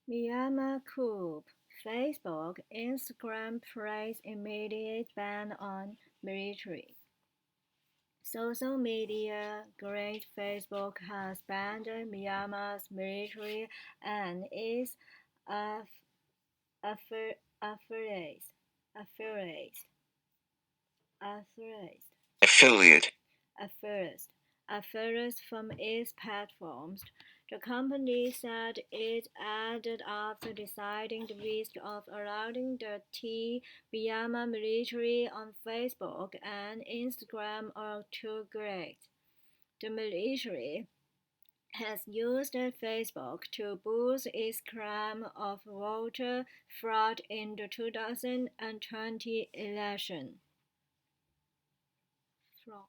Myanmar coup. Facebook, Instagram place immediate ban on military. Social media great Facebook has banned Myanmar's military and its affiliates affiliates affiliates Affiliate. affiliates from its platforms. The company said it added after deciding the risk of allowing the Myanmar military on Facebook and Instagram are too great. The military has used Facebook to boost its claim of voter fraud in the 2020 election. Fraud,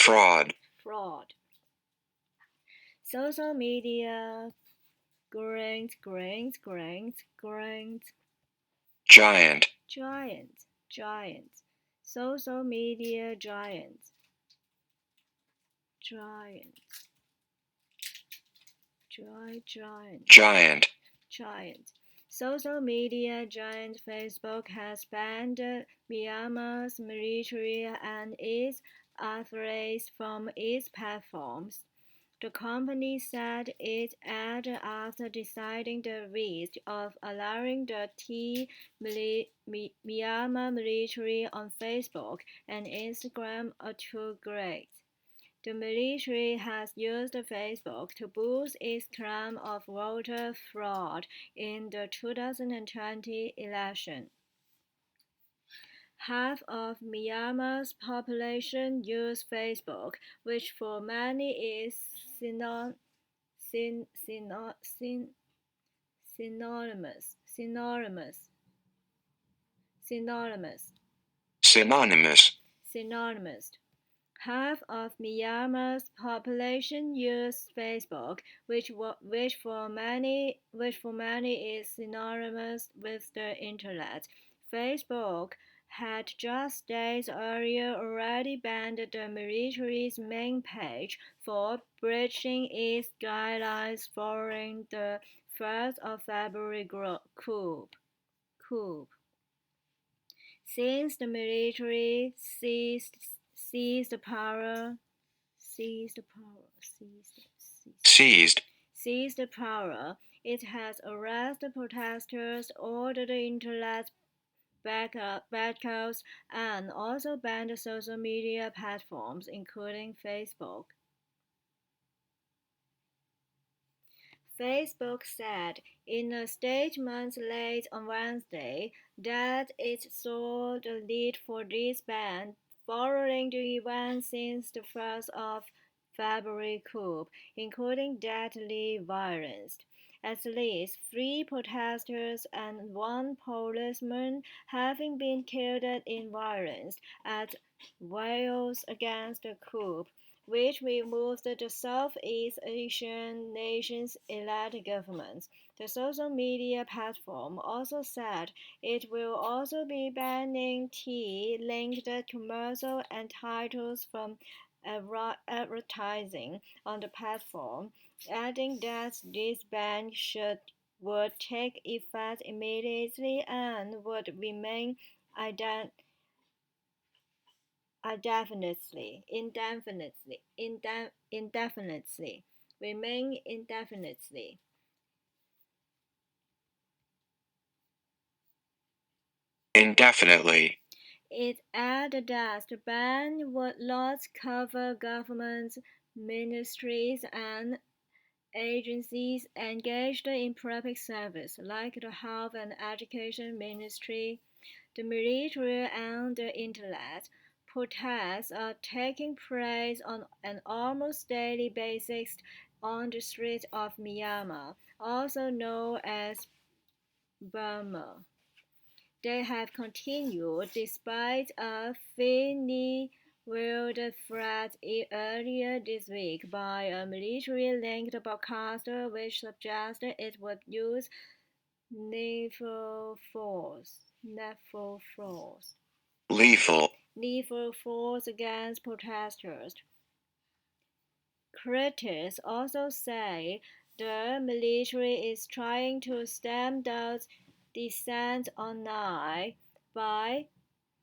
fraud. Fraud. Social media giant. Social media giants. Giant. Social media giant Facebook has banned Myanmar's military and its affiliates from its platforms. The company said it had after deciding the risk of allowing the Myanmar military on Facebook and Instagram are too great. The military has used Facebook to boost its claim of voter fraud in the 2020 election. Half of Myanmar's population use Facebook, which for many is synonymous synonymous. Half of Myanmar's population use Facebook, which for many is synonymous with the internet. Facebook had just days earlier already banned the military's main page for breaching its guidelines following the 1st of February coup. Since the military seized power, it has arrested protesters, ordered internet blackouts, and also banned social media platforms, including Facebook. Facebook said in a statement late on Wednesday that it saw the need for this ban following the events since the 1st of February coup, including deadly violence. At least 3 protesters and 1 policeman having been killed in violence at riots against the coup, which removes the Southeast Asian nation's elite governments. The social media platform also said it will also be banning tea-linked commercials and titles from advertising on the platform, adding that this ban would take effect immediately and would remain indefinitely. Remain indefinitely. Indefinitely. It added that the ban would not cover governments, ministries, and agencies engaged in public service, like the Health and Education Ministry, the military, and the internet. Protests are taking place on an almost daily basis on the streets of Myanmar, also known as Burma. They have continued despite a veiled threat earlier this week by a military-linked broadcaster which suggested it would use lethal force Lethal. against protesters. Critics also say the military is trying to stem down dissent online by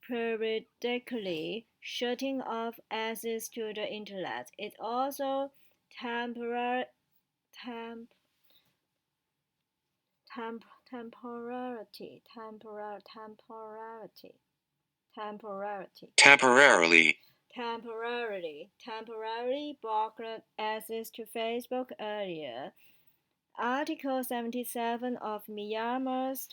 periodically shutting off access to the internet. It also temporarily temp, temp, temporarily temporarily temporarily temporarily blocked access to Facebook earlier. Article 77 of Myanmar's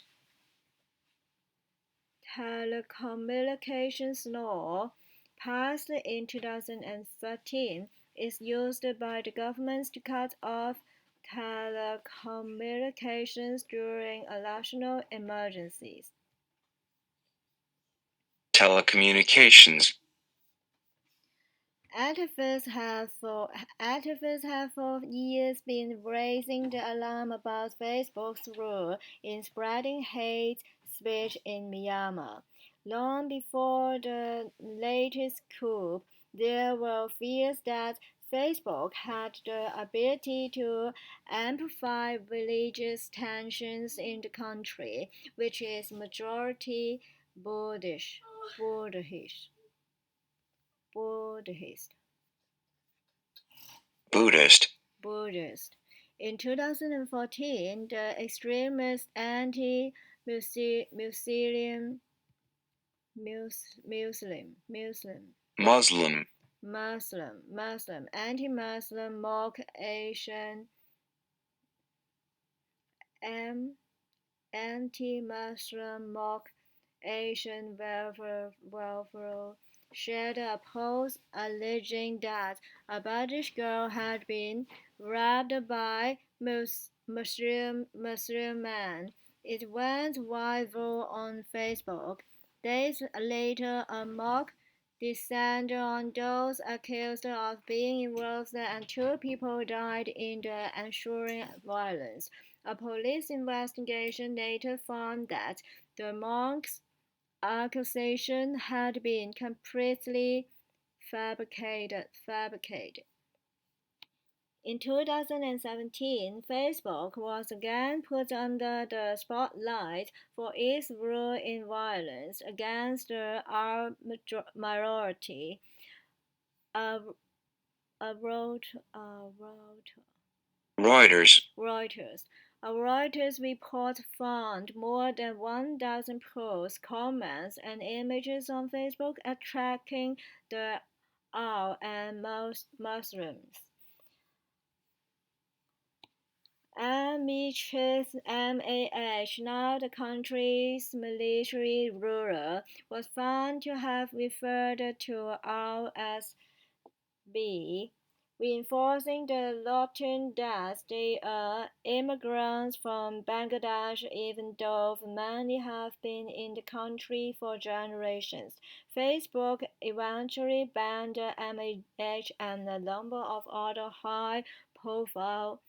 telecommunications law, passed in 2013, is used by the government to cut off telecommunications during a national emergencies. Telecommunications. Activists have for years been raising the alarm about Facebook's role in spreading hate speech in Myanmar. Long before the latest coup, there were fears that Facebook had the ability to amplify religious tensions in the country, which is majority Buddhist. Buddhist. Buddhist. In 2014, the extremist anti-Muslim anti-Muslim mock Asian anti-Muslim mock Asian welfare shared a post alleging that a British girl had been raped by Muslim men. It went viral on Facebook. Days later, a mock descended on those accused of being involved, and 2 people died in the ensuing violence. A police investigation later found that the monk's accusation had been completely fabricated. In 2017, Facebook was again put under the spotlight for its role in violence against the Arab minority. Reuters. A Reuters report found more than 1,000 posts, comments, and images on Facebook attacking the Al and Muslims. MAH, now the country's military ruler, was found to have referred to Al as B, reinforcing the doctrine that they are immigrants from Bangladesh, even though many have been in the country for generations. Facebook eventually banned MAH and a number of other high-profile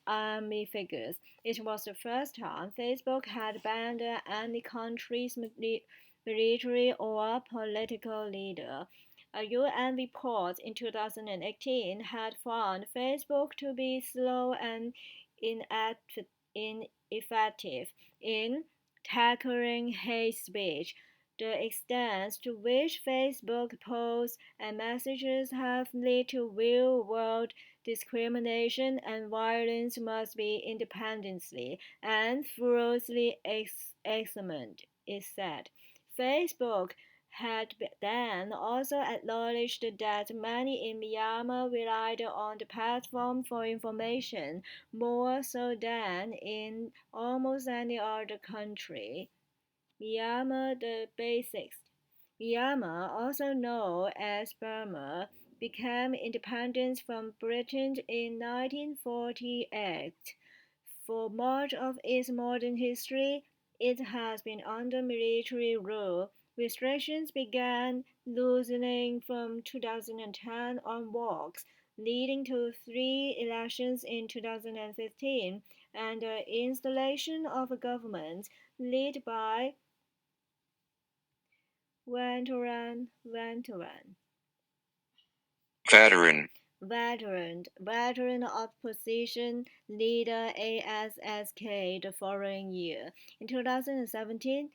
army figures. It was the first time Facebook had banned any country's military or political leader. A UN report in 2018 had found Facebook to be slow and ineffective in tackling hate speech. The extent to which Facebook posts and messages have led to real-world discrimination and violence must be independently and thoroughly examined, it said. Facebook had then also acknowledged that many in Myanmar relied on the platform for information more so than in almost any other country. Myanmar, the basics. Myanmar, also known as Burma, became independent from Britain in 1948. For much of its modern history, it has been under military rule. Restrictions began loosening from 2010 onwards, leading to 3 elections in 2015 and the installation of a government led by Veteran Veteran. Veteran opposition leader ASSK the following year. In 2017,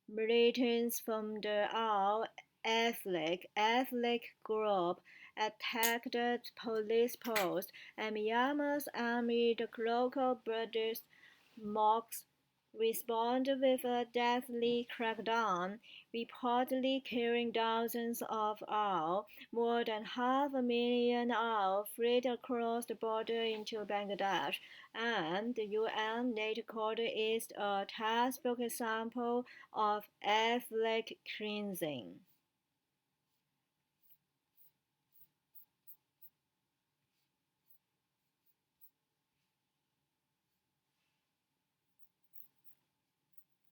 militants from the ethnic group attacked the police post, and Myanmar's army, the local British mocks, responded with a deadly crackdown, reportedly killing dozens of Ao. More than 500,000 Ao fled across the border into Bangladesh, and the UN later called it a textbook example of ethnic cleansing.